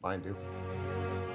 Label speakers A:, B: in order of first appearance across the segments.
A: mind you.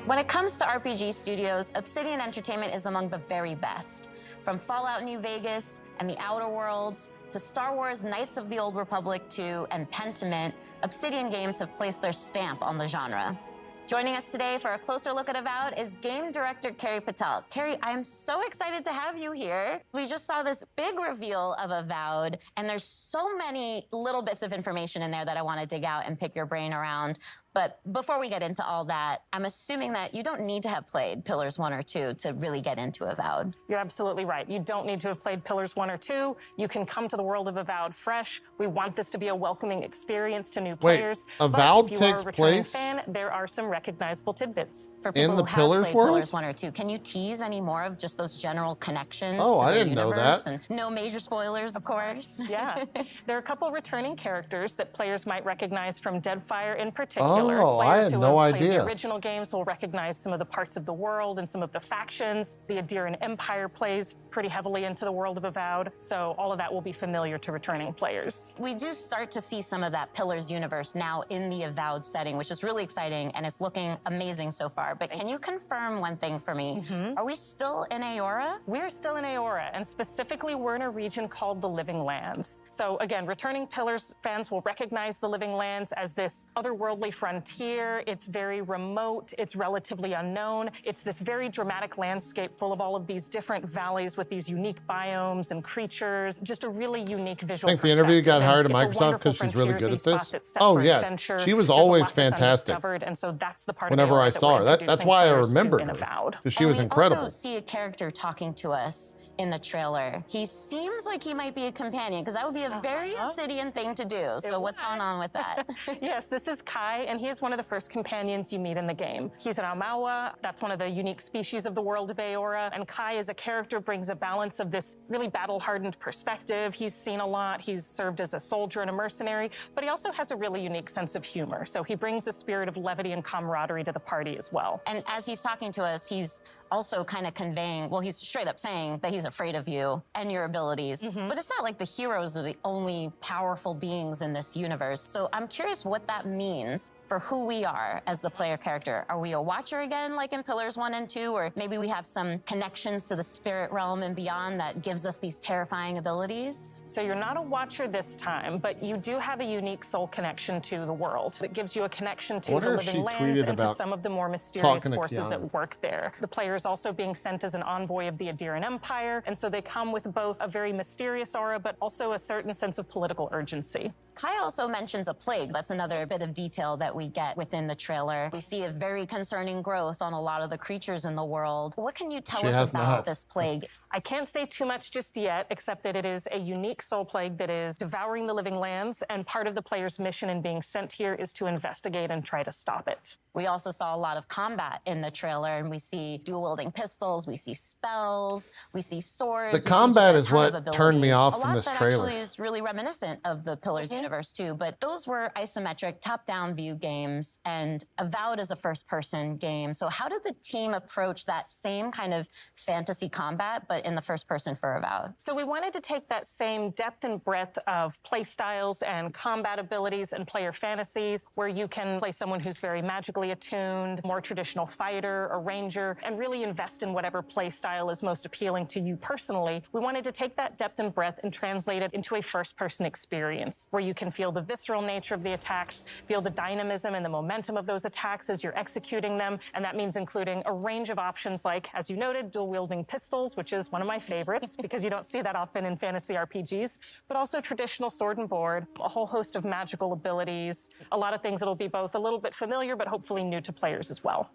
B: When it comes to RPG studios, Obsidian Entertainment is among the very best. From Fallout New Vegas and The Outer Worlds to Star Wars Knights of the Old Republic 2 and Pentiment, Obsidian games have placed their stamp on the genre. Joining us today for a closer look at Avowed is game director Carrie Patel. Carrie, I'm so excited to have you here. We just saw this big reveal of Avowed, and there's so many little bits of information in there that I want to dig out and pick your brain around. But before we get into all that, I'm assuming that you don't need to have played Pillars 1 or 2 to really get into Avowed.
C: You're absolutely right. You don't need to have played Pillars 1 or 2. You can come to the world of Avowed fresh. We want this to be a welcoming experience to new players.
A: Avowed
C: but if you
A: takes
C: are a returning
A: place
C: fan, there are some recognizable tidbits.
B: For people
A: in the
B: who have
A: Pillars
B: played
A: world?
B: Pillars 1 or 2, can you tease any more of just those general connections
A: Oh,
B: to
A: I
B: the
A: didn't know
B: universe?
A: that.
B: And no major spoilers, of course.
C: Yeah. There are a couple returning characters that players might recognize from Deadfire in particular.
A: Oh, I
C: Players
A: had
C: who
A: no
C: have played
A: idea.
C: the original games will recognize some of the parts of the world and some of the factions. The Adirian Empire plays pretty heavily into the world of Avowed, so all of that will be familiar to returning players.
B: We do start to see some of that Pillars universe now in the Avowed setting, which is really exciting, and it's looking amazing so far. But can you confirm one thing for me? Are we still in Aora?
C: We're still in Aora, and specifically we're in a region called the Living Lands. So again, returning Pillars fans will recognize the Living Lands as this otherworldly frontier. It's very remote, it's relatively unknown. It's this very dramatic landscape full of all of these different valleys with these unique biomes and creatures. Just a really unique visual
A: I think the interview got hired at
C: It's a
A: Microsoft
C: wonderful
A: because she's really good at
C: frontiersy
A: this.
C: spot that's set
A: Oh
C: for
A: yeah,
C: adventure.
A: she was
C: There's a
A: always
C: lot that's
A: fantastic.
C: undiscovered, and so that's the part
A: Whenever
C: of Aora
A: I
C: that
A: saw
C: we're
A: her, that's
C: introducing
A: why I
C: players to
A: remember
C: in
A: her,
C: Avowed.
A: because she was
B: we
A: incredible.
B: also see a character talking to us in the trailer. He seems like he might be a companion, because that would be a very Obsidian thing to do. So what's going on with that?
C: Yes, this is Kai, and he is one of the first companions you meet in the game. He's an Amawa. That's one of the unique species of the world of Aora. And Kai as a character brings a balance of this really battle-hardened perspective. He's seen a lot. He's served as a soldier and a mercenary, but he also has a really unique sense of humor. So he brings a spirit of levity and camaraderie to the party as well.
B: And as he's talking to us, he's also kind of conveying, well, he's straight up saying that he's afraid of you and your abilities. But it's not like the heroes are the only powerful beings in this universe. So I'm curious what that means for who we are as the player character. Are we a watcher again, like in Pillars 1 and 2? Or maybe we have some connections to the spirit realm and beyond that gives us these terrifying abilities?
C: So you're not a watcher this time, but you do have a unique soul connection to the world that gives you a connection to the Living Lands and to some of the more mysterious forces at work there. The player is also being sent as an envoy of the Adirian Empire, and so they come with both a very mysterious aura, but also a certain sense of political urgency.
B: Kai also mentions a plague. That's another bit of detail that we get within the trailer. We see a very concerning growth on a lot of the creatures in the world. What can you tell us about this plague?
C: I can't say too much just yet, except that it is a unique soul plague that is devouring the Living Lands, and part of the player's mission in being sent here is to investigate and try to stop it.
B: We also saw a lot of combat in the trailer, and we see dual-wielding pistols, we see spells, we see swords.
A: The combat is what turned me off from this trailer.
B: A lot that actually is really reminiscent of the Pillars universe, too, but those were isometric, top-down view games, and Avowed is a first-person game. So how did the team approach that same kind of fantasy combat, but in the first person for Avowed?
C: So we wanted to take that same depth and breadth of play styles and combat abilities and player fantasies, where you can play someone who's very magically attuned, more traditional fighter or ranger, and really invest in whatever play style is most appealing to you personally. We wanted to take that depth and breadth and translate it into a first-person experience, where you can feel the visceral nature of the attacks, feel the dynamism and the momentum of those attacks as you're executing them, and that means including a range of options like, as you noted, dual-wielding pistols, which is one of my favorites because you don't see that often in fantasy RPGs, but also traditional sword and board, a whole host of magical abilities, a lot of things that'll be both a little bit familiar but hopefully new to players as well.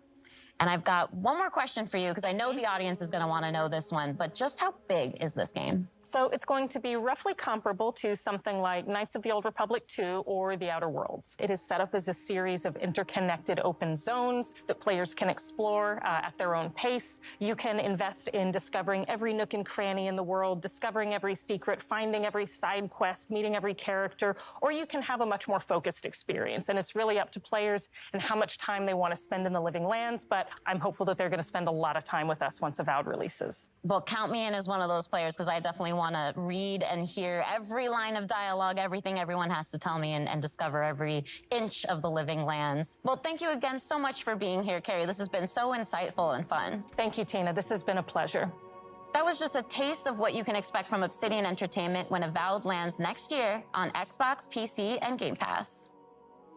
B: And I've got one more question for you, because I know the audience is going to want to know this one, but just how big is this game?
C: So it's going to be roughly comparable to something like Knights of the Old Republic 2 or The Outer Worlds. It is set up as a series of interconnected open zones that players can explore at their own pace. You can invest in discovering every nook and cranny in the world, discovering every secret, finding every side quest, meeting every character, or you can have a much more focused experience. And it's really up to players and how much time they want to spend in the Living Lands, but I'm hopeful that they're going to spend a lot of time with us once Avowed releases.
B: Well, count me in as one of those players, because I definitely want to read and hear every line of dialogue, everything everyone has to tell me, and discover every inch of the living lands. Well, thank you again so much for being here, Carrie. This has been so insightful and fun.
C: Thank you, Tina. This has been a pleasure.
B: That was just a taste of what you can expect from Obsidian Entertainment when Avowed lands next year on Xbox, PC, and Game Pass.